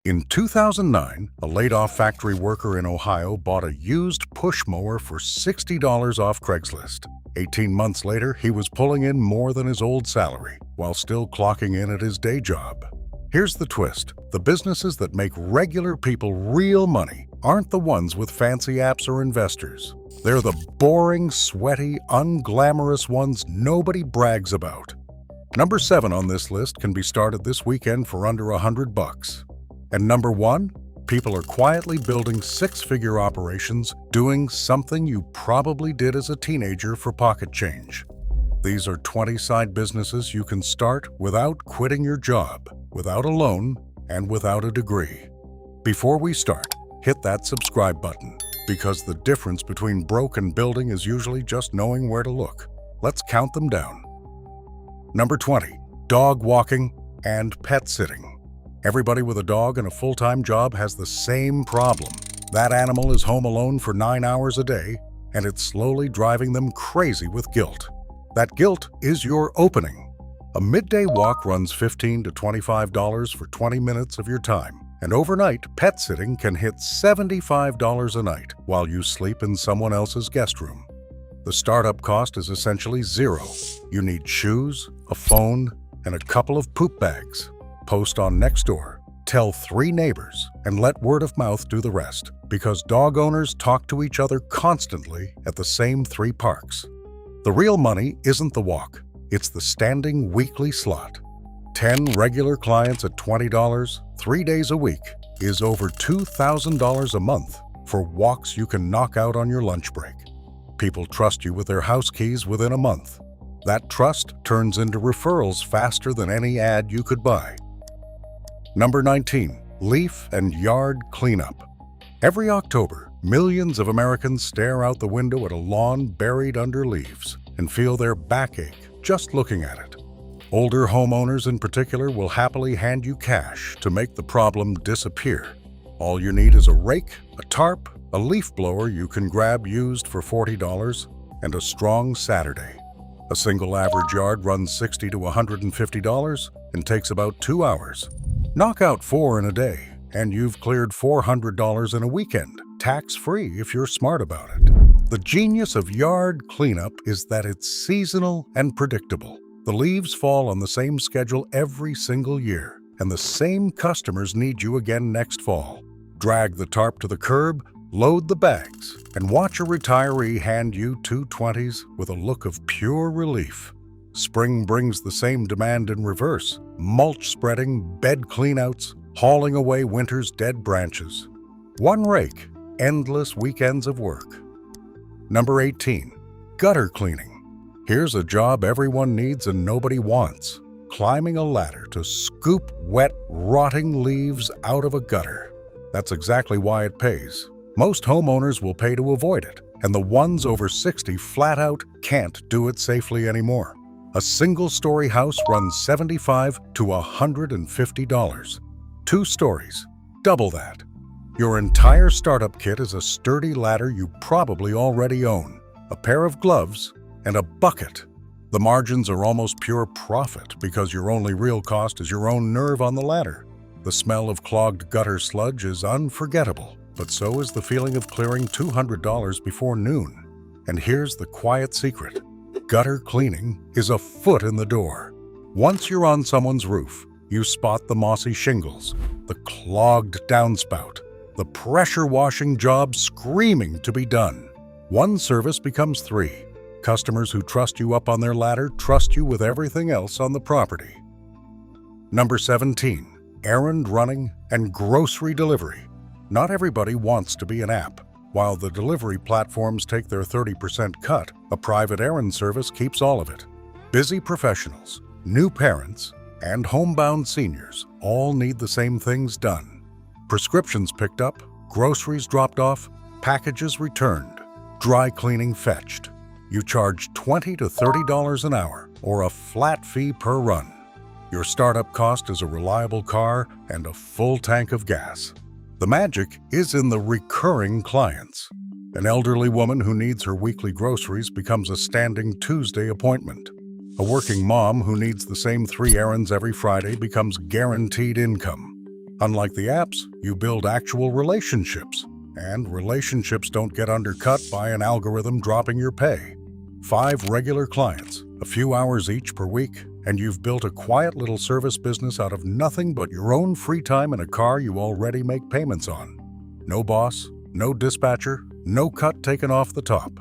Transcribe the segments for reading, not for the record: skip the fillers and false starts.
In 2009, a laid-off factory worker in Ohio bought a used push mower for $60 off Craigslist. 18 months later, he was pulling in more than his old salary, while still clocking in at his day job. Here's the twist. The businesses that make regular people real money aren't the ones with fancy apps or investors. They're the boring, sweaty, unglamorous ones nobody brags about. Number 7 on this list can be started this weekend for under $100. And number 1, people are quietly building six-figure operations doing something you probably did as a teenager for pocket change. These are 20 side businesses you can start without quitting your job, without a loan, and without a degree. Before we start, hit that subscribe button, because the difference between broke and building is usually just knowing where to look. Let's count them down. Number 20, dog walking and pet sitting. Everybody with a dog and a full-time job has the same problem. That animal is home alone for 9 hours a day, and it's slowly driving them crazy with guilt. That guilt is your opening. A midday walk runs $15 to $25 for 20 minutes of your time, and overnight, pet sitting can hit $75 a night while you sleep in someone else's guest room. The startup cost is essentially zero. You need shoes, a phone, and a couple of poop bags. Post on Nextdoor, tell 3 neighbors, and let word of mouth do the rest, because dog owners talk to each other constantly at the same 3 parks. The real money isn't the walk, it's the standing weekly slot. 10 regular clients at $20, 3 days a week, is over $2,000 a month for walks you can knock out on your lunch break. People trust you with their house keys within a month. That trust turns into referrals faster than any ad you could buy. Number 19, leaf and yard cleanup. Every October, millions of Americans stare out the window at a lawn buried under leaves and feel their backache just looking at it. Older homeowners in particular will happily hand you cash to make the problem disappear. All you need is a rake, a tarp, a leaf blower you can grab used for $40, and a strong Saturday. A single average yard runs $60 to $150 and takes about 2 hours. Knock out 4 in a day, and you've cleared $400 in a weekend, tax-free if you're smart about it. The genius of yard cleanup is that it's seasonal and predictable. The leaves fall on the same schedule every single year, and the same customers need you again next fall. Drag the tarp to the curb, load the bags, and watch a retiree hand you 2 20s with a look of pure relief. Spring brings the same demand in reverse: mulch spreading, bed cleanouts, hauling away winter's dead branches. 1 rake, endless weekends of work. Number 18, gutter cleaning. Here's a job everyone needs and nobody wants: climbing a ladder to scoop wet, rotting leaves out of a gutter. That's exactly why it pays. Most homeowners will pay to avoid it, and the ones over 60 flat out can't do it safely anymore. A single-story house runs $75 to $150. 2 stories, double that. Your entire startup kit is a sturdy ladder you probably already own, a pair of gloves, and a bucket. The margins are almost pure profit because your only real cost is your own nerve on the ladder. The smell of clogged gutter sludge is unforgettable, but so is the feeling of clearing $200 before noon. And here's the quiet secret: gutter cleaning is a foot in the door. Once you're on someone's roof, you spot the mossy shingles, the clogged downspout, the pressure washing job screaming to be done. 1 service becomes 3. Customers who trust you up on their ladder trust you with everything else on the property. Number 17, errand running and grocery delivery. Not everybody wants to be an app. While the delivery platforms take their 30% cut, a private errand service keeps all of it. Busy professionals, new parents, and homebound seniors all need the same things done. Prescriptions picked up, groceries dropped off, packages returned, dry cleaning fetched. You charge $20 to $30 an hour, or a flat fee per run. Your startup cost is a reliable car and a full tank of gas. The magic is in the recurring clients. An elderly woman who needs her weekly groceries becomes a standing Tuesday appointment. A working mom who needs the same 3 errands every Friday becomes guaranteed income. Unlike the apps, you build actual relationships, and relationships don't get undercut by an algorithm dropping your pay. 5 regular clients, a few hours each per week, and you've built a quiet little service business out of nothing but your own free time in a car you already make payments on. No boss, no dispatcher, no cut taken off the top.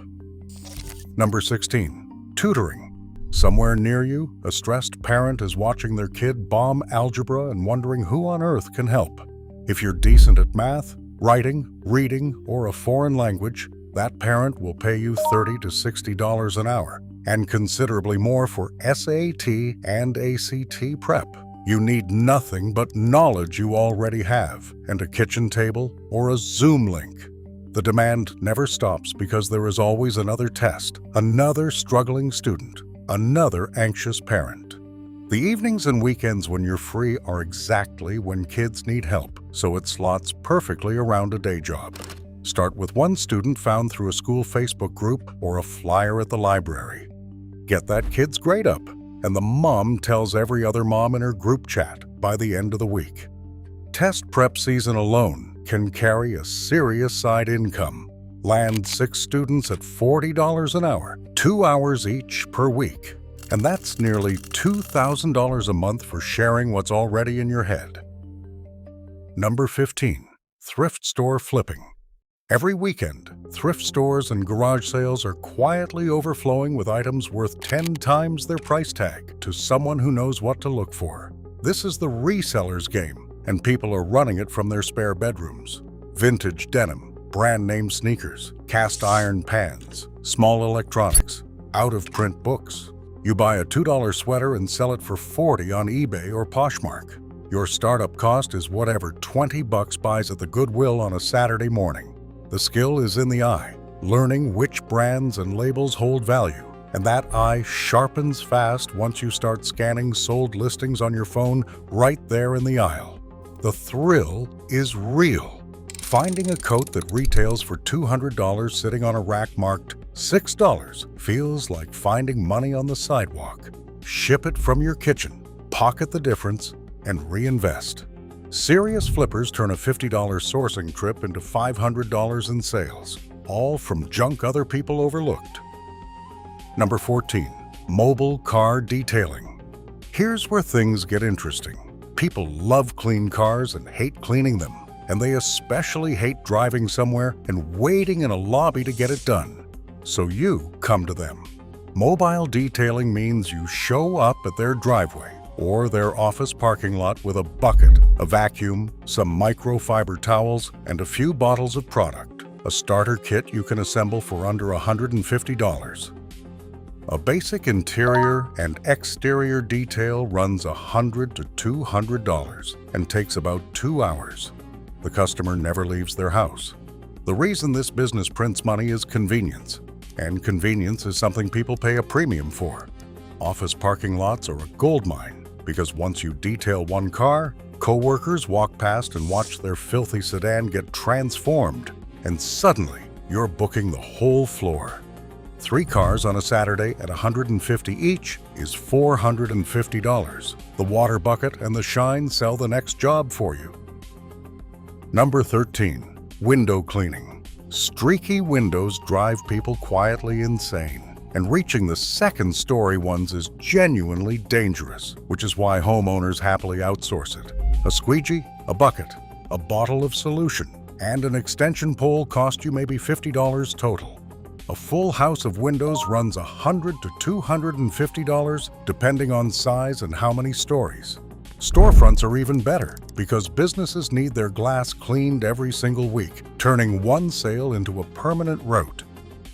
Number 16. Tutoring. Somewhere near you, a stressed parent is watching their kid bomb algebra and wondering who on earth can help. If you're decent at math, writing, reading, or a foreign language, that parent will pay you $30 to $60 an hour, and considerably more for SAT and ACT prep. You need nothing but knowledge you already have, and a kitchen table or a Zoom link. The demand never stops because there is always another test, another struggling student, another anxious parent. The evenings and weekends when you're free are exactly when kids need help, so it slots perfectly around a day job. Start with one student found through a school Facebook group or a flyer at the library. Get that kid's grade up, and the mom tells every other mom in her group chat by the end of the week. Test prep season alone can carry a serious side income. Land 6 students at $40 an hour, 2 hours each per week. And that's nearly $2,000 a month for sharing what's already in your head. Number 15. Thrift store flipping. Every weekend, thrift stores and garage sales are quietly overflowing with items worth 10 times their price tag to someone who knows what to look for. This is the reseller's game, and people are running it from their spare bedrooms. Vintage denim, brand-name sneakers, cast-iron pans, small electronics, out-of-print books. You buy a $2 sweater and sell it for $40 on eBay or Poshmark. Your startup cost is whatever $20 buys at the Goodwill on a Saturday morning. The skill is in the eye, learning which brands and labels hold value, and that eye sharpens fast once you start scanning sold listings on your phone right there in the aisle. The thrill is real. Finding a coat that retails for $200 sitting on a rack marked $6 feels like finding money on the sidewalk. Ship it from your kitchen, pocket the difference, and reinvest. Serious flippers turn a $50 sourcing trip into $500 in sales, all from junk other people overlooked. Number 14. Mobile car detailing. Here's where things get interesting. People love clean cars and hate cleaning them, and they especially hate driving somewhere and waiting in a lobby to get it done. So you come to them. Mobile detailing means you show up at their driveway or their office parking lot with a bucket, a vacuum, some microfiber towels, and a few bottles of product. A starter kit you can assemble for under $150. A basic interior and exterior detail runs $100 to $200 and takes about 2 hours. The customer never leaves their house. The reason this business prints money is convenience, and convenience is something people pay a premium for. Office parking lots are a goldmine because once you detail one car, coworkers walk past and watch their filthy sedan get transformed, and suddenly you're booking the whole floor. 3 cars on a Saturday at $150 each is $450. The water bucket and the shine sell the next job for you. Number 13. Window cleaning. Streaky windows drive people quietly insane, and reaching the second-story ones is genuinely dangerous, which is why homeowners happily outsource it. A squeegee, a bucket, a bottle of solution, and an extension pole cost you maybe $50 total. A full house of windows runs $100 to $250 depending on size and how many stories. Storefronts are even better because businesses need their glass cleaned every single week, turning one sale into a permanent route.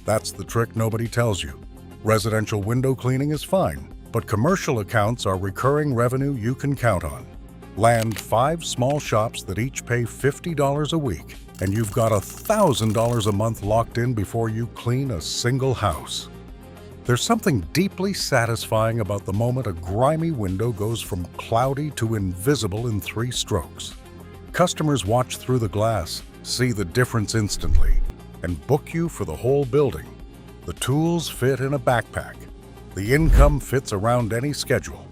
That's the trick nobody tells you. Residential window cleaning is fine, but commercial accounts are recurring revenue you can count on. Land 5 small shops that each pay $50 a week, and you've got $1,000 a month locked in before you clean a single house. There's something deeply satisfying about the moment a grimy window goes from cloudy to invisible in 3 strokes. Customers watch through the glass, see the difference instantly, and book you for the whole building. The tools fit in a backpack. The income fits around any schedule.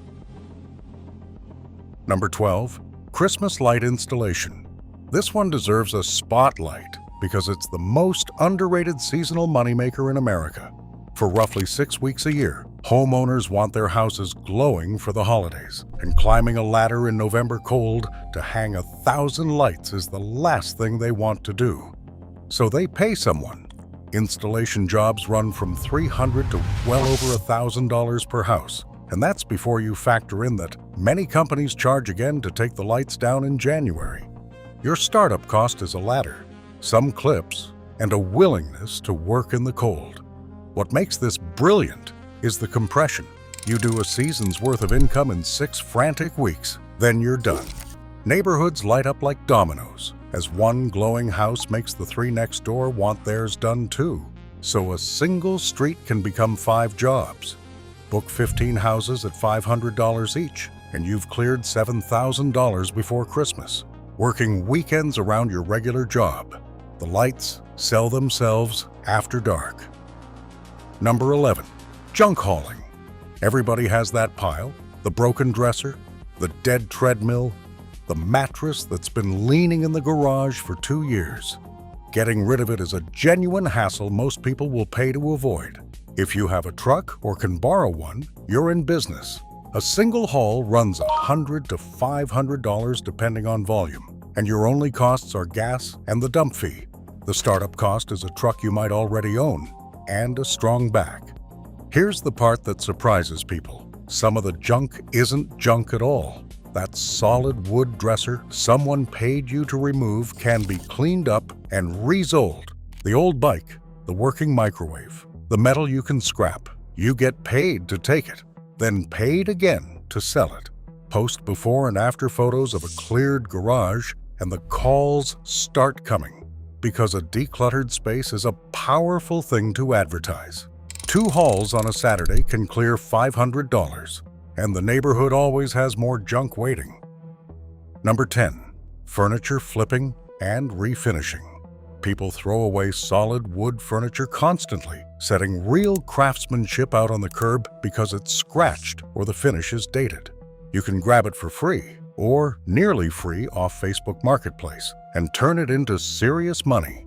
Number 12. Christmas light installation. This one deserves a spotlight because it's the most underrated seasonal moneymaker in America. For roughly 6 weeks a year, homeowners want their houses glowing for the holidays, and climbing a ladder in November cold to hang 1,000 lights is the last thing they want to do. So they pay someone. Installation jobs run from $300 to well over $1,000 per house, and that's before you factor in that many companies charge again to take the lights down in January. Your startup cost is a ladder, some clips, and a willingness to work in the cold. What makes this brilliant is the compression. You do a season's worth of income in 6 frantic weeks, then you're done. Neighborhoods light up like dominoes, as one glowing house makes the 3 next door want theirs done too. So a single street can become 5 jobs. Book 15 houses at $500 each, and you've cleared $7,000 before Christmas. Working weekends around your regular job. The lights sell themselves after dark. Number 11. Junk hauling. Everybody has that pile, the broken dresser, the dead treadmill, the mattress that's been leaning in the garage for 2 years. Getting rid of it is a genuine hassle most people will pay to avoid. If you have a truck or can borrow one, you're in business. A single haul runs $100 to $500 depending on volume, and your only costs are gas and the dump fee. The startup cost is a truck you might already own and a strong back. Here's the part that surprises people. Some of the junk isn't junk at all. That solid wood dresser someone paid you to remove can be cleaned up and resold. The old bike, the working microwave, the metal you can scrap. You get paid to take it, then paid again to sell it. Post before and after photos of a cleared garage, and the calls start coming, because a decluttered space is a powerful thing to advertise. 2 hauls on a Saturday can clear $500, and the neighborhood always has more junk waiting. Number 10. Furniture flipping and refinishing. People throw away solid wood furniture constantly, setting real craftsmanship out on the curb because it's scratched or the finish is dated. You can grab it for free, or nearly free off Facebook Marketplace, and turn it into serious money.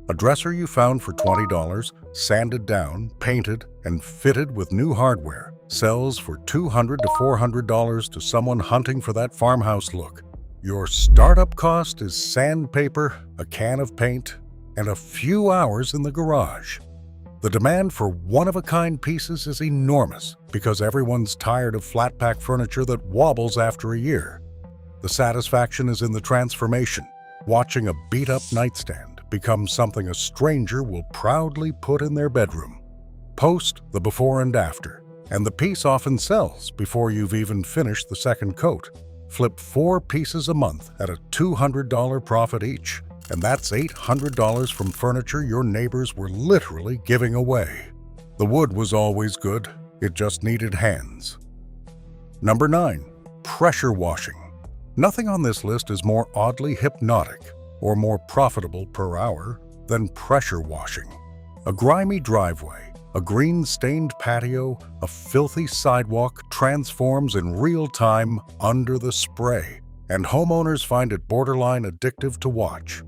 A dresser you found for $20, sanded down, painted, and fitted with new hardware, sells for $200 to $400 to someone hunting for that farmhouse look. Your startup cost is sandpaper, a can of paint, and a few hours in the garage. The demand for one-of-a-kind pieces is enormous because everyone's tired of flat-pack furniture that wobbles after a year. The satisfaction is in the transformation, watching a beat-up nightstand become something a stranger will proudly put in their bedroom. Post the before and after, and the piece often sells before you've even finished the second coat. Flip 4 pieces a month at a $200 profit each, and that's $800 from furniture your neighbors were literally giving away. The wood was always good, it just needed hands. Number 9. Pressure washing. Nothing on this list is more oddly hypnotic or more profitable per hour than pressure washing. A grimy driveway, a green-stained patio, a filthy sidewalk transforms in real time under the spray, and homeowners find it borderline addictive to watch.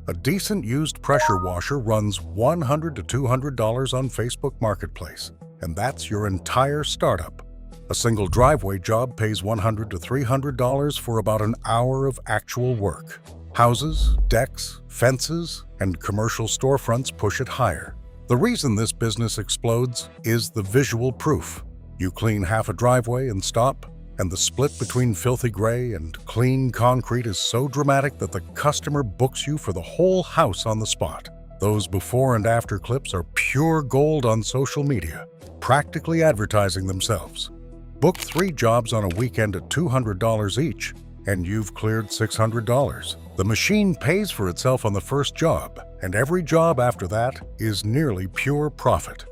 A decent used pressure washer runs $100 to $200 on Facebook Marketplace, and that's your entire startup. A single driveway job pays $100 to $300 for about an hour of actual work. Houses, decks, fences, and commercial storefronts push it higher. The reason this business explodes is the visual proof. You clean half a driveway and stop, and the split between filthy gray and clean concrete is so dramatic that the customer books you for the whole house on the spot. Those before and after clips are pure gold on social media, practically advertising themselves. Book 3 jobs on a weekend at $200 each, and you've cleared $600. The machine pays for itself on the first job, and every job after that is nearly pure profit.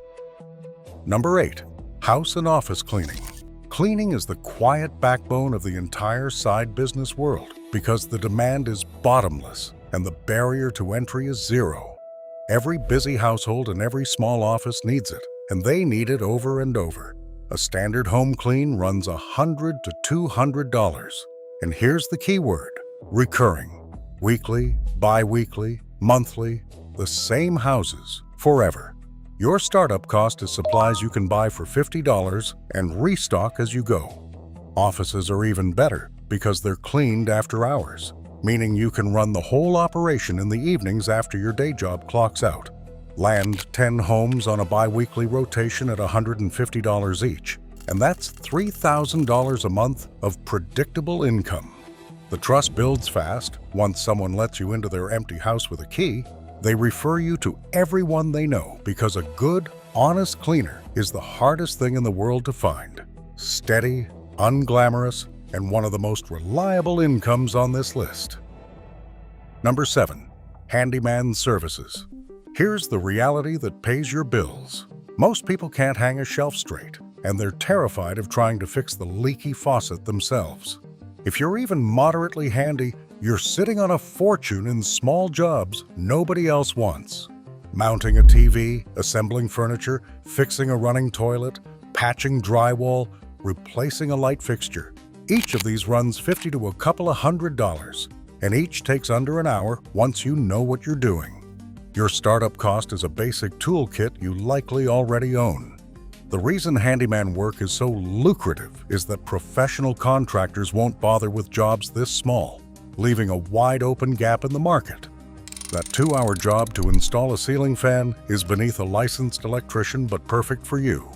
Number 8. House and office cleaning. Cleaning is the quiet backbone of the entire side business world because the demand is bottomless and the barrier to entry is zero. Every busy household and every small office needs it, and they need it over and over. A standard home clean runs $100 to $200. And here's the key word: recurring. Weekly, bi-weekly, monthly, the same houses, forever. Your startup cost is supplies you can buy for $50 and restock as you go. Offices are even better because they're cleaned after hours, meaning you can run the whole operation in the evenings after your day job clocks out. Land 10 homes on a bi-weekly rotation at $150 each, and that's $3,000 a month of predictable income. The trust builds fast. Once someone lets you into their empty house with a key, they refer you to everyone they know because a good, honest cleaner is the hardest thing in the world to find. Steady, unglamorous, and one of the most reliable incomes on this list. Number 7. Handyman services. Here's the reality that pays your bills. Most people can't hang a shelf straight, and they're terrified of trying to fix the leaky faucet themselves. If you're even moderately handy, you're sitting on a fortune in small jobs nobody else wants. Mounting a TV, assembling furniture, fixing a running toilet, patching drywall, replacing a light fixture. Each of these runs $50 to a couple of $100, and each takes under an hour once you know what you're doing. Your startup cost is a basic toolkit you likely already own. The reason handyman work is so lucrative is that professional contractors won't bother with jobs this small, leaving a wide open gap in the market. That 2-hour job to install a ceiling fan is beneath a licensed electrician but perfect for you.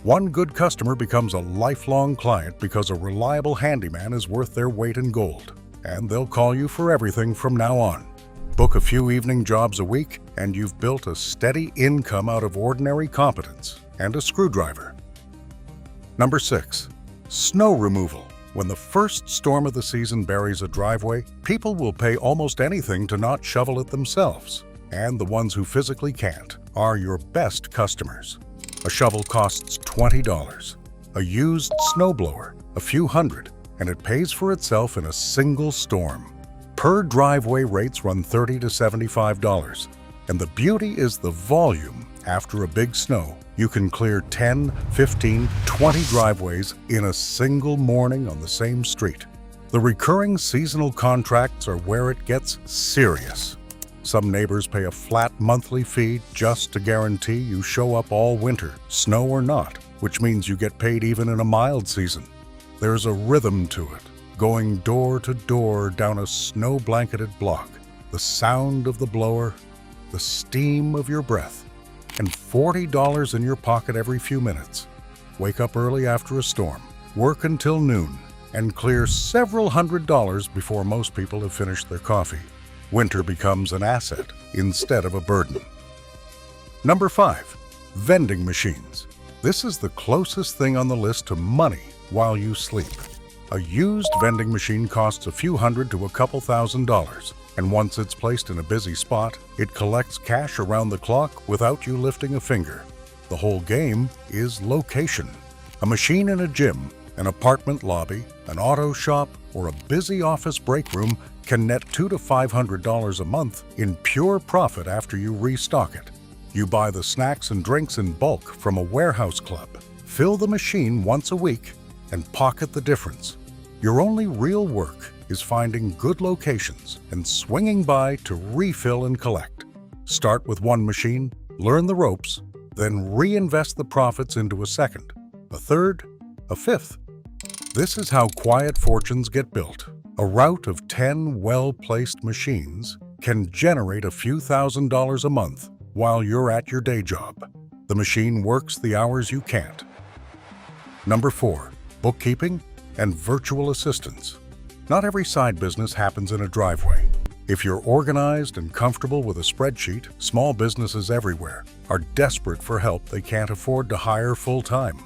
One good customer becomes a lifelong client because a reliable handyman is worth their weight in gold, and they'll call you for everything from now on. Book a few evening jobs a week, and you've built a steady income out of ordinary competence and a screwdriver. Number 6. Snow removal. When the first storm of the season buries a driveway, people will pay almost anything to not shovel it themselves, and the ones who physically can't are your best customers. A shovel costs $20, a used snowblower a few hundred, and it pays for itself in a single storm. Per driveway rates run $30 to $75, and the beauty is the volume. After a big snow, you can clear 10, 15, 20 driveways in a single morning on the same street. The recurring seasonal contracts are where it gets serious. Some neighbors pay a flat monthly fee just to guarantee you show up all winter, snow or not, which means you get paid even in a mild season. There's a rhythm to it, going door to door down a snow-blanketed block, the sound of the blower, the steam of your breath, and $40 in your pocket every few minutes. Wake up early after a storm, work until noon, and clear several $100s before most people have finished their coffee. Winter becomes an asset instead of a burden. Number 5. Vending machines. This is the closest thing on the list to money while you sleep. A used vending machine costs a few $100 to a couple $1,000, and once it's placed in a busy spot, it collects cash around the clock without you lifting a finger. The whole game is location. A machine in a gym, an apartment lobby, an auto shop, or a busy office break room can net $200 to $500 a month in pure profit after you restock it. You buy the snacks and drinks in bulk from a warehouse club, fill the machine once a week, and pocket the difference. Your only real work is finding good locations and swinging by to refill and collect. Start with one machine, learn the ropes, then reinvest the profits into a second, a third, a fifth. This is how quiet fortunes get built. A route of 10 well-placed machines can generate a few $1,000s a month while you're at your day job. The machine works the hours you can't. Number 4. Bookkeeping and virtual assistants. Not every side business happens in a driveway. If you're organized and comfortable with a spreadsheet, small businesses everywhere are desperate for help they can't afford to hire full-time.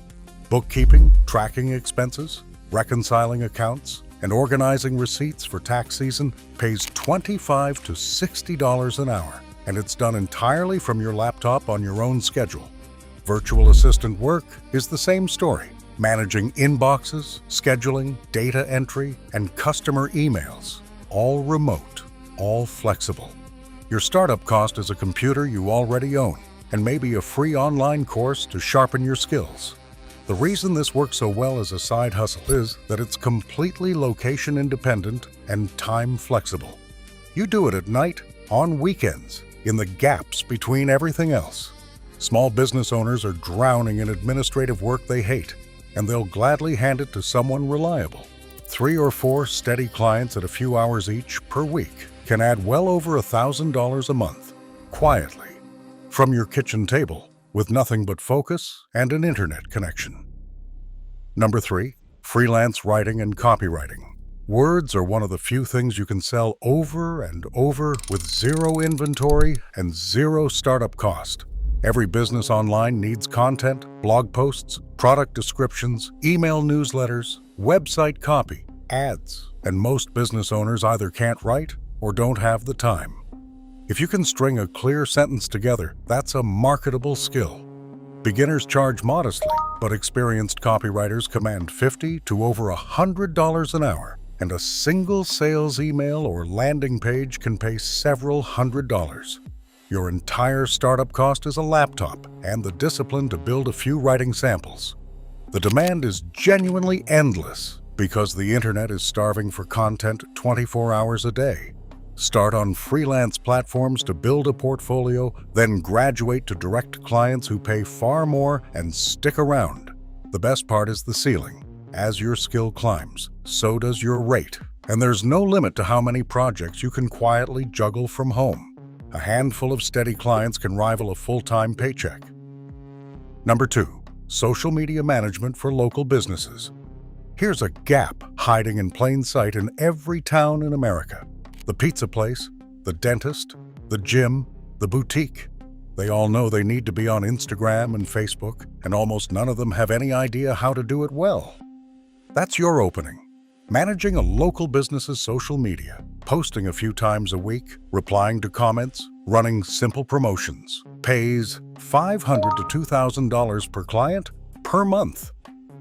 Bookkeeping, tracking expenses, reconciling accounts, and organizing receipts for tax season pays $25 to $60 an hour, and it's done entirely from your laptop on your own schedule. Virtual assistant work is the same story, managing inboxes, scheduling, data entry, and customer emails, all remote, all flexible. Your startup cost is a computer you already own, and maybe a free online course to sharpen your skills. The reason this works so well as a side hustle is that it's completely location independent and time flexible. You do it at night, on weekends, in the gaps between everything else. Small business owners are drowning in administrative work they hate, and they'll gladly hand it to someone reliable. 3 or 4 steady clients at a few hours each per week can add well over $1,000 a month, quietly, from your kitchen table, with nothing but focus and an internet connection. Number 3, freelance writing and copywriting. Words are one of the few things you can sell over and over with zero inventory and zero startup cost. Every business online needs content, blog posts, product descriptions, email newsletters, website copy, ads, and most business owners either can't write or don't have the time. If you can string a clear sentence together, that's a marketable skill. Beginners charge modestly, but experienced copywriters command $50 to over $100 an hour, and a single sales email or landing page can pay several $100s. Your entire startup cost is a laptop and the discipline to build a few writing samples. The demand is genuinely endless because the internet is starving for content 24 hours a day. Start on freelance platforms to build a portfolio, then graduate to direct clients who pay far more and stick around. The best part is the ceiling. As your skill climbs, so does your rate. And there's no limit to how many projects you can quietly juggle from home. A handful of steady clients can rival a full-time paycheck. Number 2, social media management for local businesses. Here's a gap hiding in plain sight in every town in America. The pizza place, the dentist, the gym, the boutique. They all know they need to be on Instagram and Facebook, and almost none of them have any idea how to do it well. That's your opening. Managing a local business's social media, posting a few times a week, replying to comments, running simple promotions, pays $500 to $2,000 per client per month.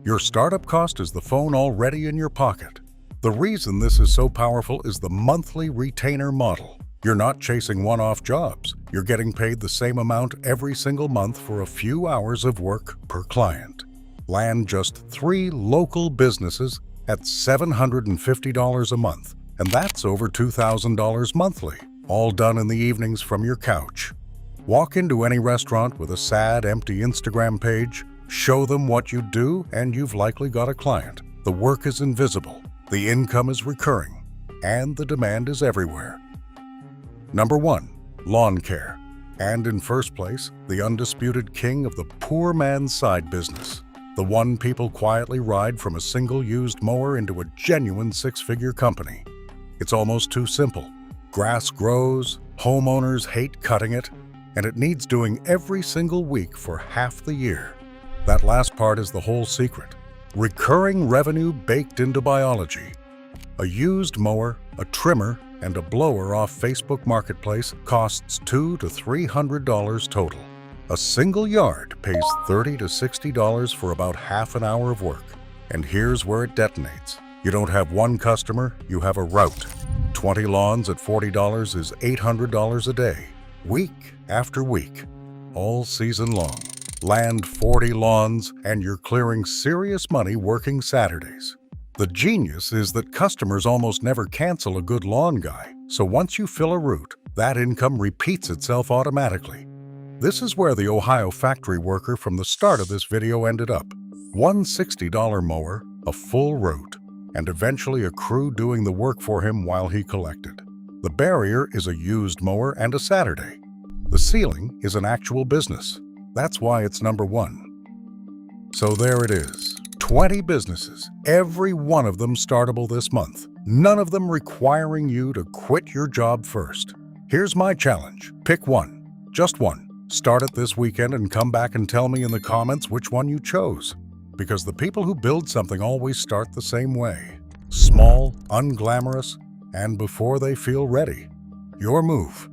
Your startup cost is the phone already in your pocket. The reason this is so powerful is the monthly retainer model. You're not chasing one-off jobs. You're getting paid the same amount every single month for a few hours of work per client. Land just 3 local businesses at $750 a month, and that's over $2,000 monthly, all done in the evenings from your couch. Walk into any restaurant with a sad, empty Instagram page, show them what you do, and you've likely got a client. The work is invisible. The income is recurring, and the demand is everywhere. Number 1, lawn care. And in first place, the undisputed king of the poor man's side business. The one people quietly ride from a single used mower into a genuine 6-figure company. It's almost too simple. Grass grows, homeowners hate cutting it, and it needs doing every single week for half the year. That last part is the whole secret. Recurring revenue baked into biology. A used mower, a trimmer, and a blower off Facebook Marketplace costs $200 to $300 total. A single yard pays $30 to $60 for about half an hour of work. And here's where it detonates. You don't have one customer, you have a route. 20 lawns at $40 is $800 a day, week after week, all season long. Land 40 lawns, and you're clearing serious money working Saturdays. The genius is that customers almost never cancel a good lawn guy, so once you fill a route, that income repeats itself automatically. This is where the Ohio factory worker from the start of this video ended up. One $60 mower, a full route, and eventually a crew doing the work for him while he collected. The barrier is a used mower and a Saturday. The ceiling is an actual business. That's why it's number 1. So there it is, 20 businesses, every one of them startable this month, none of them requiring you to quit your job first. Here's my challenge. Pick one, just one. Start it this weekend and come back and tell me in the comments which one you chose. Because the people who build something always start the same way. Small, unglamorous, and before they feel ready. Your move.